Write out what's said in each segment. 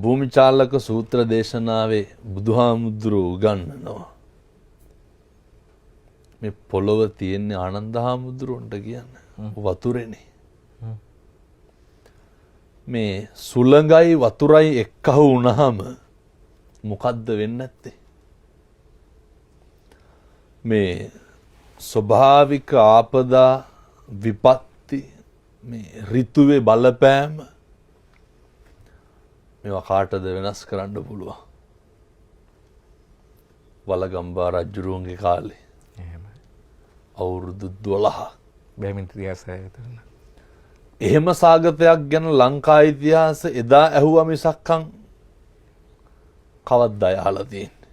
භූමිචාලක සූත්‍ර දේශනාවේ බුදුහාමුදුරුවෝ උගන්වනවා මේ පොළොව තියෙන්නේ ආනන්ද හාමුදුරුවන්ට කියන්නේ වතුරේනේ. මේ සුළඟයි වතුරයි එක්කහු වුණාම මොකද්ද වෙන්නේ නැත්තේ? මේ ස්වභාවික ආපදා විපත්ති මේ ඍතුවේ බලපෑම මේවා කාටද වෙනස් කරන්න පුළුවන්? වලගම්බා රජුරුවන්ගේ කාලේ එහෙමයි. අවුරුදු 12 බැමින් ත්‍රියාසය තුන. එහෙම සාගතයක් ගැන ලංකා ඉතිහාස එදා ඇහුවා මිසක්කම් කවද්දා අහලා තියෙන්නේ.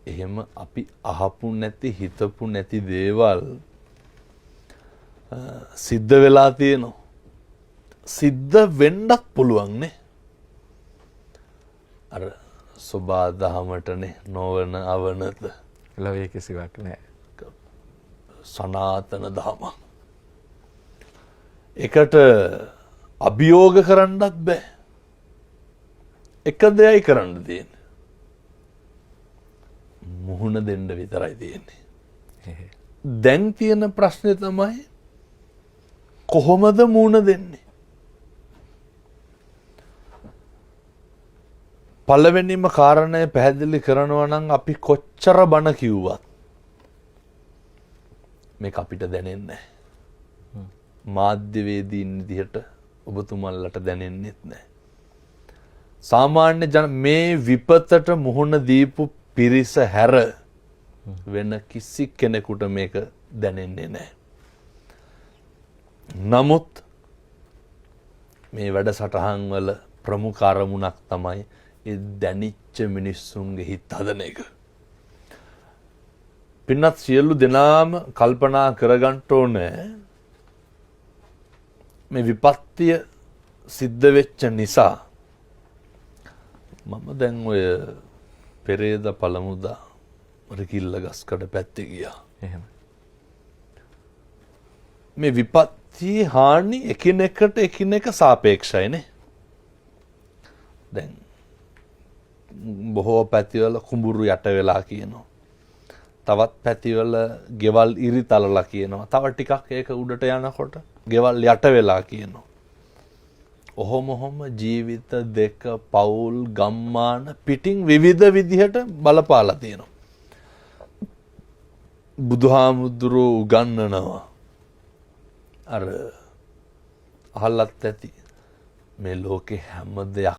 එහෙම අපි අහපු නැති හිතපු නැති දේවල් සිද්ධ වෙලා තියෙනවා. සිද්ධ වෙන්නත් පුළුවන් නේ. අර සෝබා දහමටනේ නොවන අවනත ලෝකයේ කිසිවක් නැහැ. සනාතන දහම. එකට අභියෝග කරන්නත් බෑ. එක දෙයයි කරන්න තියෙන්නේ. මුහුණ දෙන්න විතරයි තියෙන්නේ. දැන් තියෙන ප්‍රශ්නේ තමයි කොහොමද මුහුණ දෙන්නේ? පළවෙනිම කාරණය පැහැදිලි කරනවා නම් අපි කොච්චර බණ කිව්වත් මේක අපිට දැනෙන්නේ නැහැ. මාධ්‍යවේදීන් විදිහට ඔබතුමන්ලට දැනෙන්නෙත් නැහැ. සාමාන්‍ය මේ විපතට මුහුණ දීපු පිරිස හැර වෙන කිසි කෙනෙකුට මේක දැනෙන්නේ නැහැ. නමුත් මේ වැඩසටහන් වල ප්‍රමුඛ අරමුණක් තමයි ඒ දැනිච්ච මිනිස්සුන්ගේ හිත හදන එක. පින්නත් සියලු දෙනාම කල්පනා කරගන්න ඕනේ මේ විපත්තිය සිද්ධ වෙච්ච නිසා මම දැන් ඔය පෙරේද පළමුදා රිකිල්ල ගස්කඩ පැත්තේ ගියා. එහෙම. මේ විපත්තියේ හානි එකිනෙකට එකිනෙක සාපේක්ෂයිනේ. දැන් බොහෝ පැතිවල කුඹුරු යට වෙලා කියනවා. තවත් පැතිවල ගෙවල් ඉරි තලලා කියනවා. තව ටිකක් ඒක උඩට යනකොට ගෙවල් යට වෙලා කියනවා. ඔහොම ජීවිත දෙක පවුල් ගම්මාන පිටින් විවිධ විදිහට බලපාලා තියෙනවා. බුදුහාමුදුරුවෝ උගන්වනවා අර අහලත් ඇති මේ ලෝකේ හැම දෙයක්